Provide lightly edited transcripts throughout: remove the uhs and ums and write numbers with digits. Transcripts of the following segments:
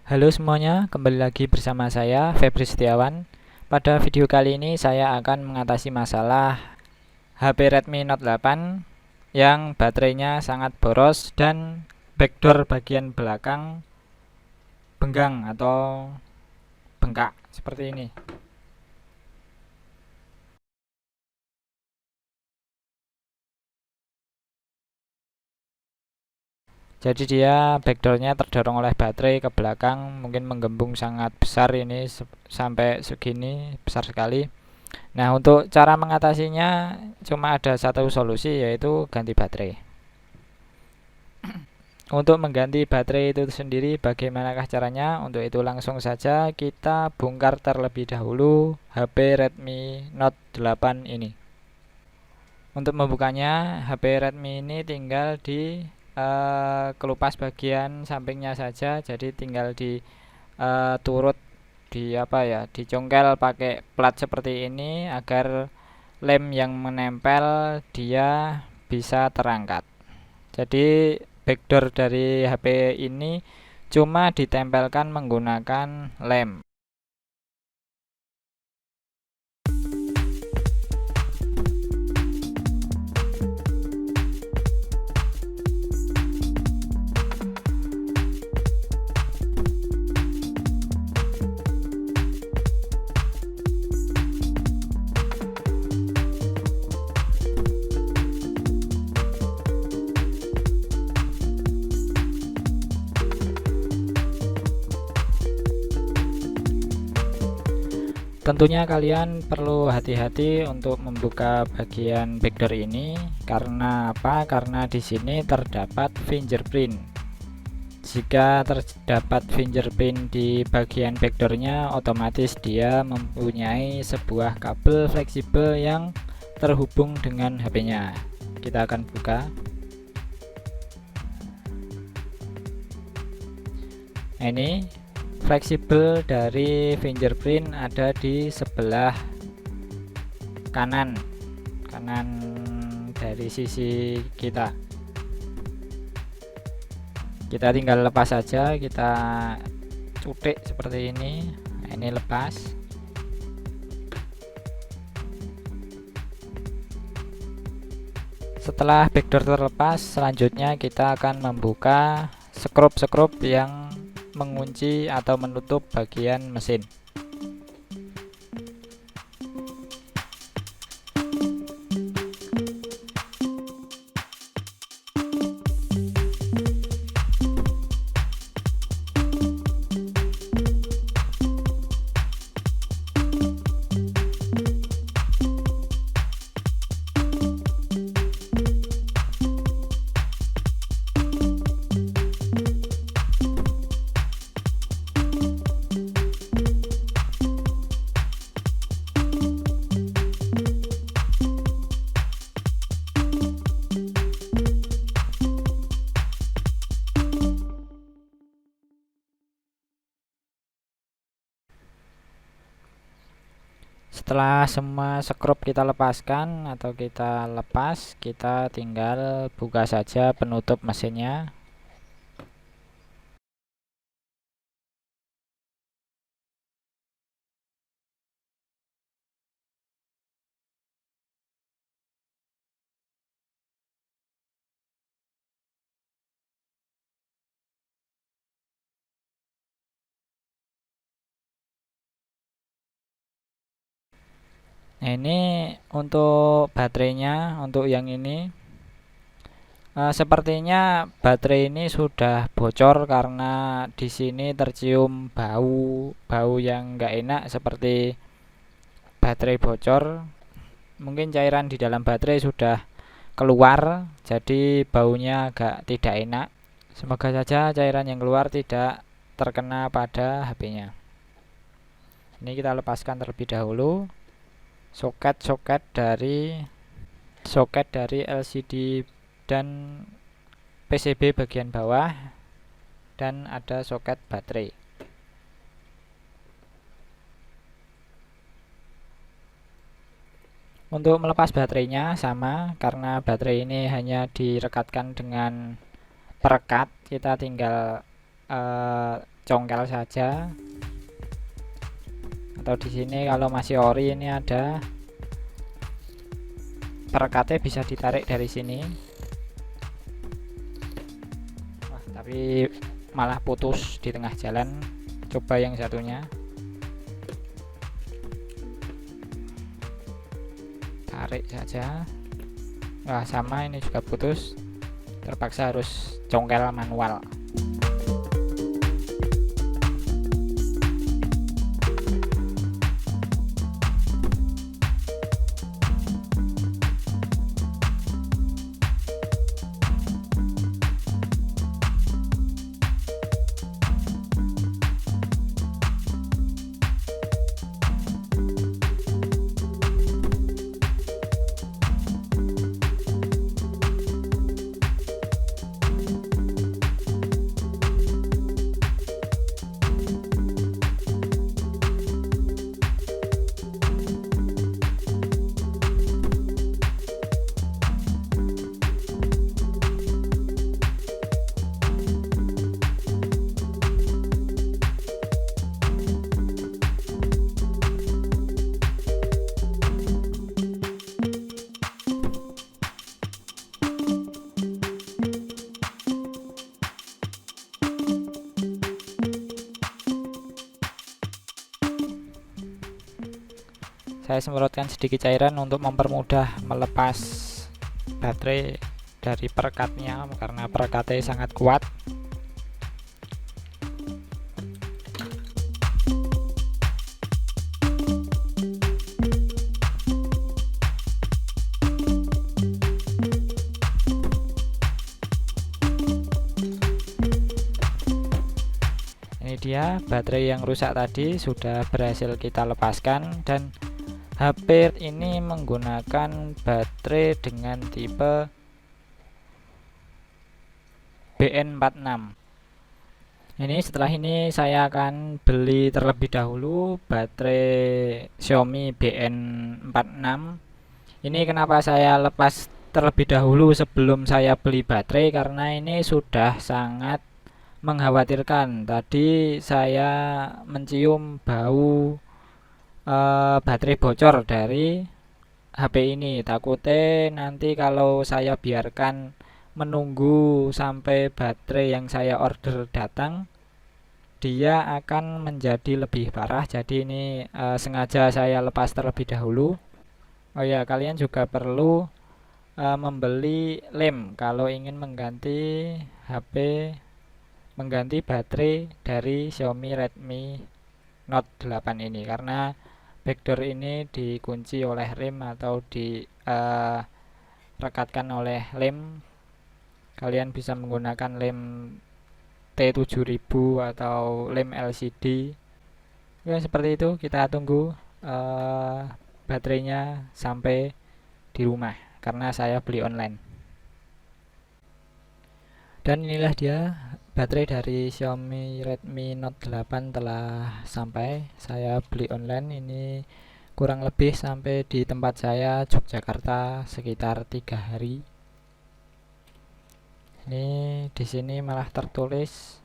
Halo semuanya, kembali lagi bersama saya Febri Setiawan. Pada video kali ini saya akan mengatasi masalah HP Redmi Note 8 yang baterainya sangat boros dan backdoor bagian belakang benggang atau bengkak seperti ini. Jadi dia backdoornya terdorong oleh baterai ke belakang, mungkin menggembung sangat besar ini sampai segini, besar sekali. Nah, untuk cara mengatasinya cuma ada satu solusi, yaitu ganti baterai. Untuk mengganti baterai itu sendiri, bagaimanakah caranya? Untuk itu langsung saja kita bongkar terlebih dahulu HP Redmi Note 8 ini. Untuk membukanya, HP Redmi ini tinggal di kelupas bagian sampingnya saja, jadi tinggal di turut di apa ya, dicongkel pakai plat seperti ini agar lem yang menempel dia bisa terangkat. Jadi backdoor dari HP ini cuma ditempelkan menggunakan lem. Tentunya kalian perlu hati-hati untuk membuka bagian backdoor ini. Karena apa? Karena di sini terdapat fingerprint. Jika terdapat fingerprint di bagian backdoornya, otomatis dia mempunyai sebuah kabel fleksibel yang terhubung dengan HP-nya. Kita akan buka. Nah, ini fleksibel dari fingerprint ada di sebelah kanan dari sisi kita. Kita tinggal lepas saja, kita cutik seperti ini. Nah, ini lepas. Setelah backdoor terlepas, selanjutnya kita akan membuka skrup yang mengunci atau menutup bagian mesin. Setelah semua skrup kita lepaskan atau kita lepas, kita tinggal buka saja penutup mesinnya. Nah, ini untuk baterainya, untuk yang ini sepertinya baterai ini sudah bocor karena di sini tercium bau yang enggak enak seperti baterai bocor. Mungkin cairan di dalam baterai sudah keluar, jadi baunya agak tidak enak. Semoga saja cairan yang keluar tidak terkena pada HP-nya. Ini kita lepaskan terlebih dahulu soket dari LCD dan PCB bagian bawah, dan ada soket baterai. Untuk melepas baterainya sama, karena baterai ini hanya direkatkan dengan perekat, kita tinggal congkel saja. Atau di sini kalau masih ori ini ada perekatnya, bisa ditarik dari sini. Wah, tapi malah putus di tengah jalan. Coba yang satunya. Tarik saja. Wah, sama, ini juga putus. Terpaksa harus congkel manual. Saya semprotkan sedikit cairan untuk mempermudah melepas baterai dari perekatnya, karena perekatnya sangat kuat. Ini dia baterai yang rusak tadi, sudah berhasil kita lepaskan. Dan HP ini menggunakan baterai dengan tipe BN46. Ini setelah ini saya akan beli terlebih dahulu baterai Xiaomi BN46. Ini kenapa saya lepas terlebih dahulu sebelum saya beli baterai, karena ini sudah sangat mengkhawatirkan. Tadi saya mencium bau baterai bocor dari HP ini. Takutnya nanti kalau saya biarkan menunggu sampai baterai yang saya order datang, dia akan menjadi lebih parah. Jadi ini sengaja saya lepas terlebih dahulu. Oh ya, kalian juga perlu membeli lem kalau ingin mengganti baterai dari Xiaomi Redmi Note 8 ini, karena backdoor ini dikunci oleh lem atau direkatkan oleh lem. Kalian bisa menggunakan lem T7000 atau lem LCD. Ya, seperti itu. Kita tunggu baterainya sampai di rumah, karena saya beli online. Dan inilah dia, baterai dari Xiaomi Redmi Note 8 telah sampai. Saya beli online, ini kurang lebih sampai di tempat saya Yogyakarta sekitar 3 hari. Ini di sini malah tertulis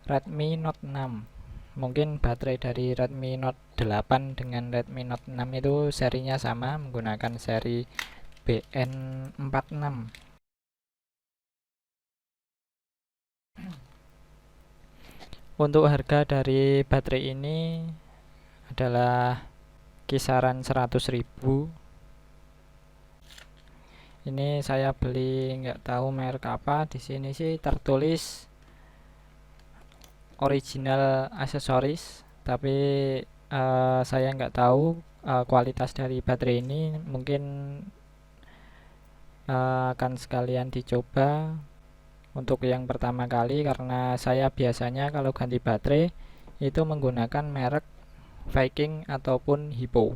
Redmi Note 6. Mungkin baterai dari Redmi Note 8 dengan Redmi Note 6 itu serinya sama, menggunakan seri BN46. Untuk harga dari baterai ini adalah kisaran 100.000. Ini saya beli nggak tahu merek apa. Di sini sih tertulis original aksesoris, tapi saya nggak tahu kualitas dari baterai ini. Mungkin akan sekalian dicoba untuk yang pertama kali, karena saya biasanya kalau ganti baterai itu menggunakan merek Viking ataupun Hippo.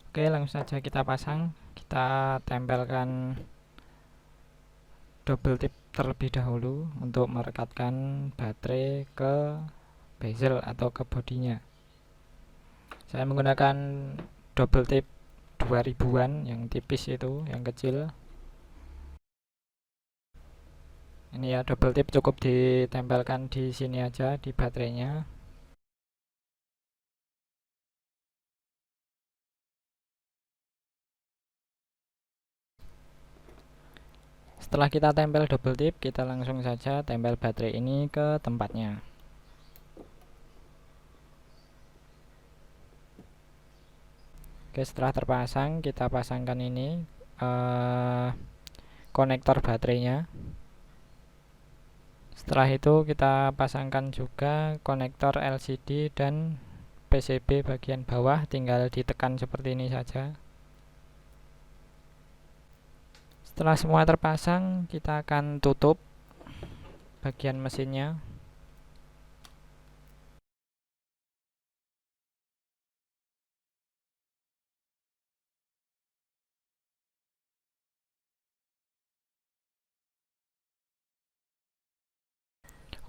Oke, langsung saja kita pasang. Kita tempelkan double tip terlebih dahulu untuk merekatkan baterai ke bezel atau ke bodinya. Saya menggunakan double tip 2000-an yang tipis itu, yang kecil. Ini ya, double tip cukup ditempelkan di sini aja di baterainya. Setelah kita tempel double tip, kita langsung saja tempel baterai ini ke tempatnya. Oke, setelah terpasang, kita pasangkan ini konektor baterainya. Setelah itu kita pasangkan juga konektor LCD dan PCB bagian bawah, tinggal ditekan seperti ini saja. Setelah semua terpasang, kita akan tutup bagian mesinnya.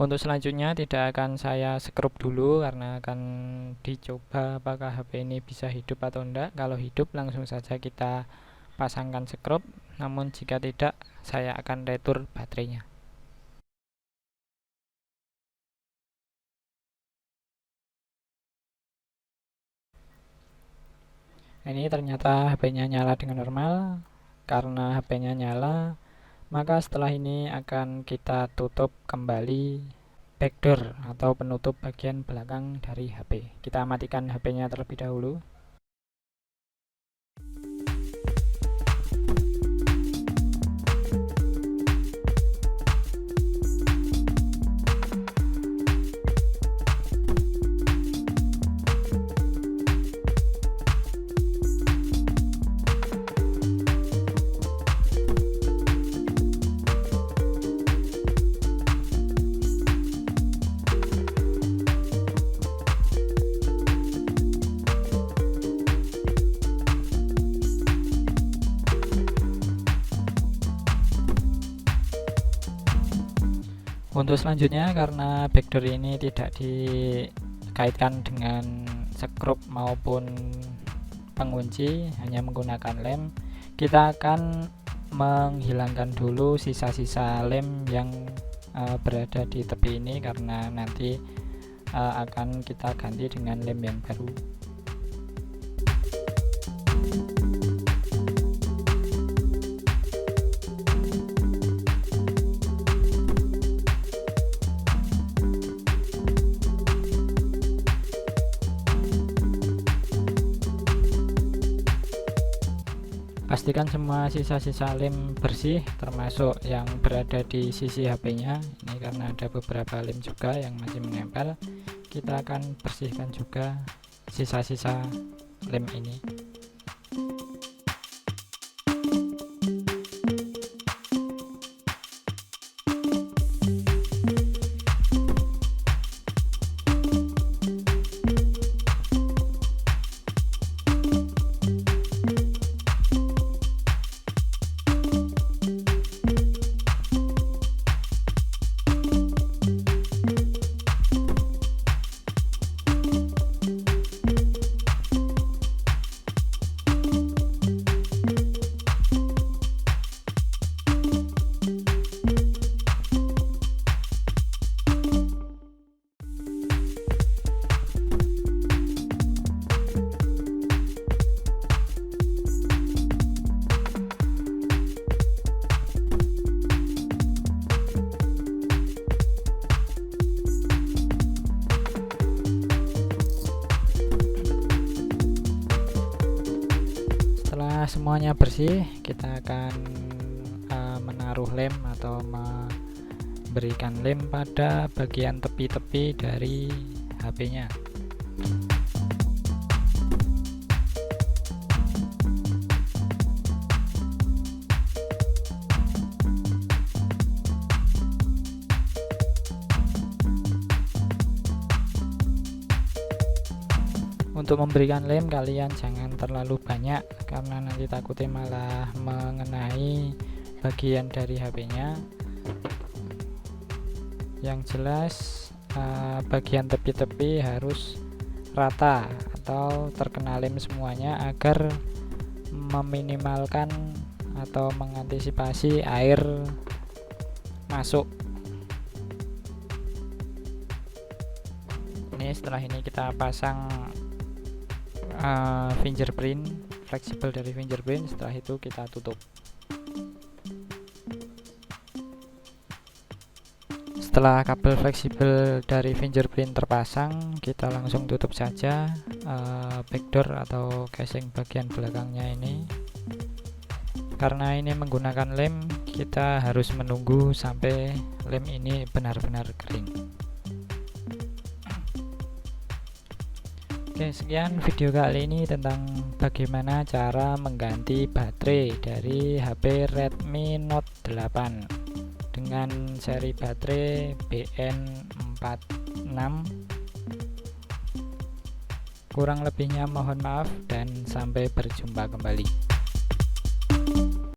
Untuk selanjutnya tidak akan saya skrup dulu karena akan dicoba apakah HP ini bisa hidup atau enggak. Kalau hidup langsung saja kita pasangkan skrup, namun jika tidak saya akan retur baterainya. Ini ternyata HP-nya nyala dengan normal. Karena HP-nya nyala, maka setelah ini akan kita tutup kembali backdoor atau penutup bagian belakang dari HP. Kita matikan HP-nya terlebih dahulu. Untuk selanjutnya, karena backdoor ini tidak dikaitkan dengan skrup maupun pengunci, hanya menggunakan lem, kita akan menghilangkan dulu sisa-sisa lem yang berada di tepi ini, karena nanti akan kita ganti dengan lem yang baru. Pastikan semua sisa-sisa lem bersih, termasuk yang berada di sisi HP-nya. Ini karena ada beberapa lem juga yang masih menempel. Kita akan bersihkan juga sisa-sisa lem ini. Semuanya bersih, kita akan menaruh lem atau memberikan lem pada bagian tepi-tepi dari HP-nya. Untuk memberikan lem, kalian jangan terlalu banyak karena nanti takutnya malah mengenai bagian dari HP-nya. Yang jelas bagian tepi-tepi harus rata atau terkena lem semuanya agar meminimalkan atau mengantisipasi air masuk. Ini setelah ini kita pasang fingerprint, fleksibel dari fingerprint. Setelah itu kita tutup. Setelah kabel fleksibel dari fingerprint terpasang, kita langsung tutup saja backdoor atau casing bagian belakangnya ini. Karena ini menggunakan lem, kita harus menunggu sampai lem ini benar-benar kering. Oke, sekian video kali ini tentang bagaimana cara mengganti baterai dari HP Redmi Note 8 dengan seri baterai BN46. Kurang lebihnya mohon maaf dan sampai berjumpa kembali.